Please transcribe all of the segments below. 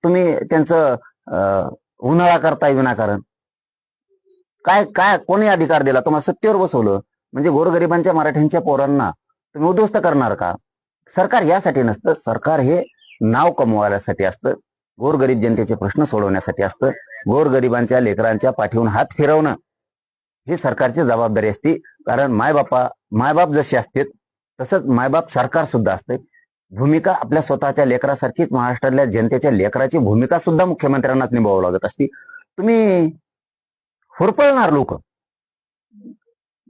तुम्ही त्यांचं उन्हाळा करताय विनाकारण? काय काय कोणी अधिकार दिला तुम्हाला? सत्तेवर बसवलं म्हणजे गोरगरिबांच्या मराठ्यांच्या पोरांना तुम्ही उद्ध्वस्त करणार का? सरकार यासाठी नसतं. सरकार हे नाव कमवायसाठी असतं, गोरगरीब जनतेचे प्रश्न सोडवण्यासाठी असतं. गोरगरिबांच्या लेकरांच्या पाठीवून हात फिरवणं ही सरकारची जबाबदारी असते. कारण मायबाप जसे असतात तसंच मायबाप सरकार सुद्धा असते. भूमिका आपल्या स्वतःच्या लेकरासारखीच महाराष्ट्रातल्या जनतेच्या लेकराची भूमिका सुद्धा मुख्यमंत्र्यांनाच निभावावं लागत असते. तुम्ही होरपळणार लोक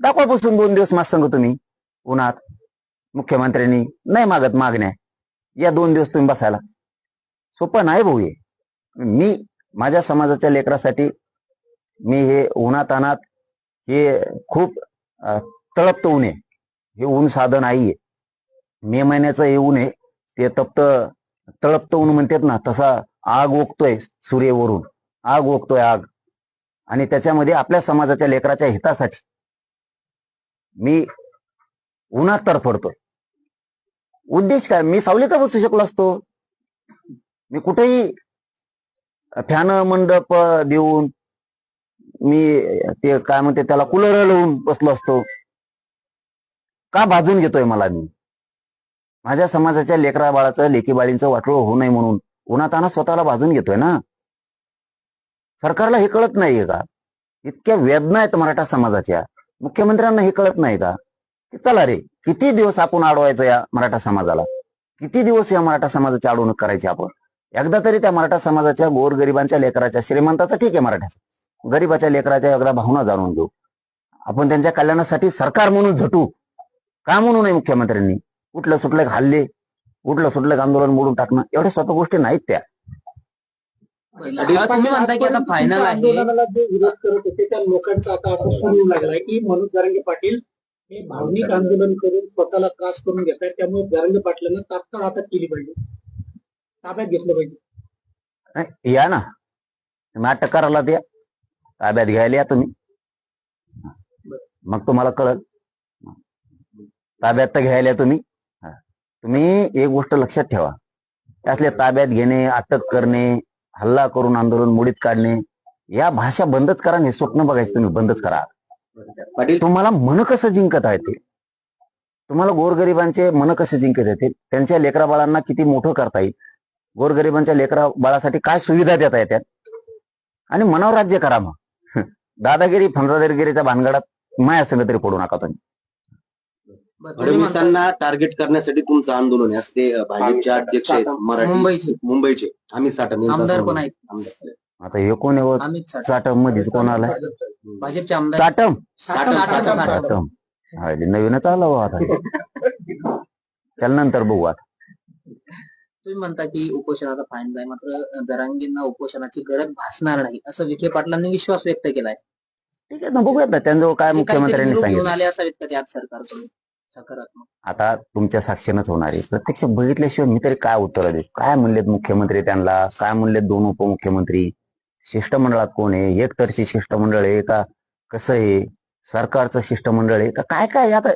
दाखवा बसून 2 दिवस माझ संग तुम्ही उन्हात. मुख्यमंत्र्यांनी नाही मागत मागण्या, या 2 दिवस तुम्ही बसायला. सोपं नाही भाऊ हे. मी माझ्या समाजाच्या लेकरासाठी मी हे उन्हात अनात हे खूप तळपतं ऊन आहे. हे ऊन साधं नाहीये. मे महिन्याचं हे ऊन आहे ते तळपतं ऊन म्हणतात ना, तसा आग ओकतोय सूर्यवरून, आग ओकतोय आग. आणि त्याच्यामध्ये आपल्या समाजाच्या लेकराच्या हितासाठी मी उन्हात तरफडतोय. उद्देश काय? मी सावलीत बसू शकलो असतो. मी कुठेही फॅन मंडप देऊन मी ते काय म्हणते त्याला कूलर लावून बसलो असतो. का भाजून घेतोय मला? मी माझ्या समाजाच्या लेकरा बाळाचं लेकी बाळींचं वाटोळं होऊ नये म्हणून उन्हाताना स्वतःला भाजून घेतोय ना. सरकारला हे कळत नाहीये का? इतक्या वेदना आहेत मराठा समाजाच्या, मुख्यमंत्र्यांना हे कळत नाही का? की चला रे, किती दिवस आपण अडवायचं या मराठा समाजाला? किती दिवस या मराठा समाजाची अडवणूक करायची आपण? एकदा तरी त्या मराठा समाजाच्या गोरगरिबांच्या लेकराच्या, श्रीमंताचा ठीक आहे मराठ्याचा, गरीबाच्या लेकराच्या एकदा भावना जाणून घेऊ आपण. त्यांच्या कल्याणासाठी सरकार म्हणून झटू. का म्हणू नये मुख्यमंत्र्यांनी? उठलं सुटलं हल्ले, उठलं सुटलं आंदोलन मोडून टाकणं, एवढ्या सोप्या गोष्टी नाहीत त्या. तुम्ही म्हणता की आता फायनल आंदोलनाला जे विरोध करत होते त्या लोकांचा आता सुरू लागलाय की मनोज जरांगे पाटील हे भावनिक आंदोलन करून स्वतःला त्रास करून घेत आहेत. त्यामुळे जरांगे पाटलांना तात्काळ अटक केली पाहिजे, ताब्यात घेतलं पाहिजे. या ना, तुम्ही अटक करायला द्या, ताब्यात घ्यायला या तुम्ही, मग तुम्हाला कळल. ताब्यात तर घ्यायला तुम्ही. तुम्ही एक गोष्ट लक्षात ठेवा, त्यातले ताब्यात घेणे, अटक करणे, हल्ला करून आंदोलन मोडीत काढणे, या भाषा बंदच करा. हे स्वप्न बघायचं तुम्ही बंदच करा. पाटील, तुम्हाला मन कसं जिंकत आहे ते, तुम्हाला गोरगरिबांचे मन कसे जिंकत येते, त्यांच्या लेकरा बाळांना किती मोठं करता येईल, गोरगरिबांच्या लेकरा बाळासाठी काय सुविधा देता येतात, आणि मनावर राज्य करा. मग दादागिरी फंदागिरीच्या भानगडात माया संग तरी पडू नका तुम्ही. फडणवीसांना टार्गेट करण्यासाठी तुमचं आंदोलन आहे असते. भाजपचे अध्यक्ष आहेत मुंबईचे अमित साटम आमदार पण आहेत. आता हे कोण आहे साटम मध्येच कोण आलाय? भाजपचे आमदार साटम. साटम नवीनच आला हो आता. त्याला नंतर बघू. आता तुम्ही म्हणता की उपोषणाचा फायदा आहे, मात्र जरांगेंना उपोषणाची गरज भासणार नाही असं विखे पाटलांनी विश्वास व्यक्त केलाय. ठीक आहे ना, बघूयात ना त्यांचं काय मुख्यमंत्र्यांनी सांगितलं. आले असावेत का ते आज सरकारकडून सकारात्मक? आता तुमच्या साक्षीनच होणार आहे. प्रत्यक्ष बघितल्याशिवाय मी तरी काय उत्तर देऊ? काय म्हणलेत मुख्यमंत्री त्यांना, काय म्हणलेत 2 उपमुख्यमंत्री, शिष्टमंडळात कोण आहे, एकतर्फी शिष्टमंडळ आहे का, कसं आहे, सरकारचं शिष्टमंडळ आहे का, काय काय आता